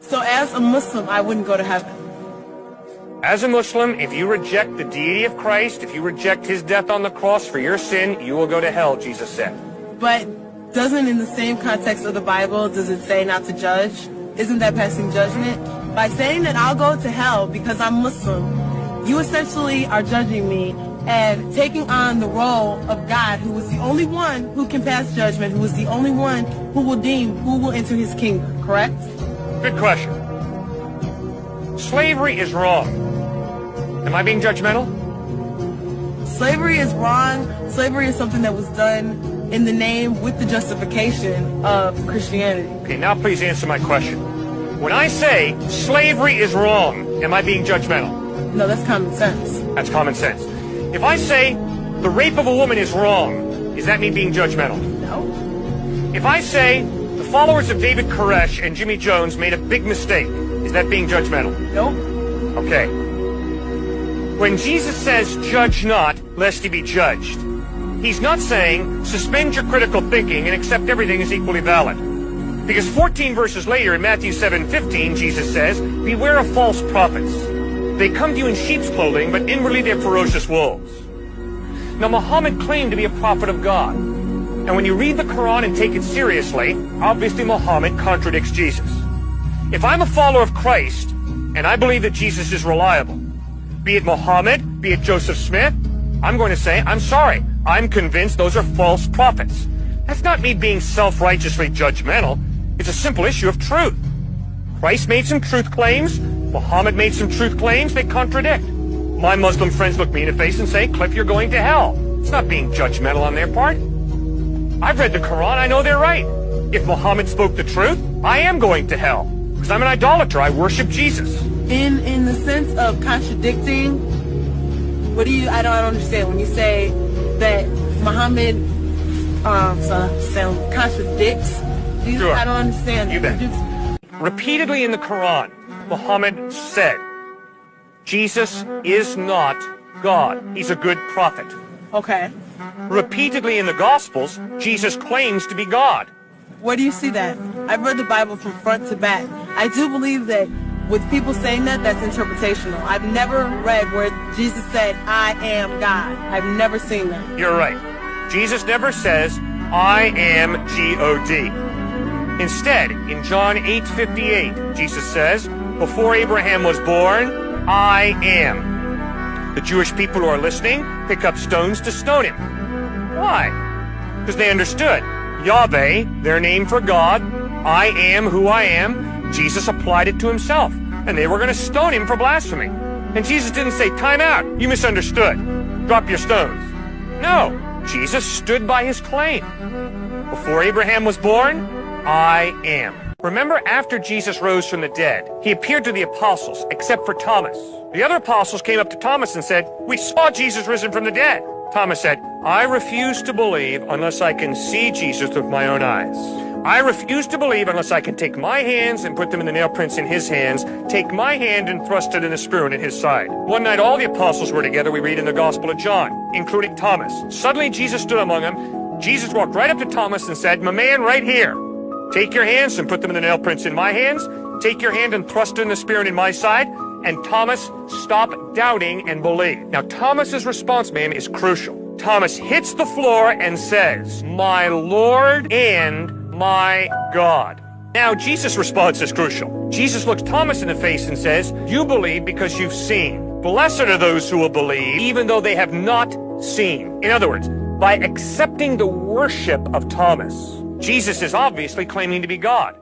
So as a Muslim, I wouldn't go to heaven. As a Muslim, if you reject the deity of Christ, if you reject his death on the cross for your sin, you will go to hell, Jesus said. But doesn't in the same context of the Bible, does it say not to judge? Isn't that passing judgment? By saying that I'll go to hell because I'm Muslim, you essentially are judging me and taking on the role of God, who is the only one who can pass judgment, who is the only one who will deem who will enter his kingdom, correct? Good question. Slavery is wrong. Am I being judgmental? Slavery is wrong. Slavery is something that was done in the name with the justification of Christianity. Okay, now please answer my question. When I say slavery is wrong, am I being judgmental? No, that's common sense. That's common sense. If I say the rape of a woman is wrong, is that me being judgmental? No. If I say the followers of David Koresh and Jimmy Jones made a big mistake, is that being judgmental? Nope. Okay. When Jesus says, judge not, lest ye be judged, he's not saying, suspend your critical thinking and accept everything as equally valid. Because 14 verses later in Matthew 7:15, Jesus says, beware of false prophets. They come to you in sheep's clothing, but inwardly they're ferocious wolves. Now, Muhammad claimed to be a prophet of God. And when you read the Quran and take it seriously, obviously Muhammad contradicts Jesus. If I'm a follower of Christ, and I believe that Jesus is reliable, be it Muhammad, be it Joseph Smith, I'm going to say, I'm sorry, I'm convinced those are false prophets. That's not me being self-righteously judgmental. It's a simple issue of truth. Christ made some truth claims, Muhammad made some truth claims, they contradict. My Muslim friends look me in the face and say, Cliff, you're going to hell. It's not being judgmental on their part. I've read the Quran, I know they're right. If Muhammad spoke the truth, I am going to hell. Because I'm an idolater, I worship Jesus. In the sense of contradicting, I don't understand when you say that Muhammad contradicts Jesus. Sure. I don't understand. You bet. Repeatedly in the Quran, Muhammad said, Jesus is not God. He's a good prophet. Okay. Repeatedly in the Gospels, Jesus claims to be God. Where do you see that? I've read the Bible from front to back. I do believe that with people saying that, that's interpretational. I've never read where Jesus said, I am God. I've never seen that. You're right. Jesus never says, I am G-O-D. Instead, in John 8:58, Jesus says, before Abraham was born, I am. The Jewish people who are listening pick up stones to stone him. Why? Because they understood. Yahweh, their name for God, I am who I am. Jesus applied it to himself, and they were going to stone him for blasphemy. And Jesus didn't say, time out, you misunderstood. Drop your stones. No, Jesus stood by his claim. Before Abraham was born, I am. Remember, after Jesus rose from the dead, he appeared to the apostles, except for Thomas. The other apostles came up to Thomas and said, we saw Jesus risen from the dead. Thomas said, I refuse to believe unless I can see Jesus with my own eyes. I refuse to believe unless I can take my hands and put them in the nail prints in his hands, take my hand and thrust it in the spear in his side. One night all the apostles were together, we read in the Gospel of John, including Thomas. Suddenly Jesus stood among them. Jesus walked right up to Thomas and said, my man, right here. Take your hands and put them in the nail prints in my hands. Take your hand and thrust it in the spear in my side. And Thomas, stop doubting and believe. Now, Thomas's response, ma'am, is crucial. Thomas hits the floor and says, my Lord and my God. Now, Jesus' response is crucial. Jesus looks Thomas in the face and says, you believe because you've seen. Blessed are those who will believe, even though they have not seen. In other words, by accepting the worship of Thomas, Jesus is obviously claiming to be God.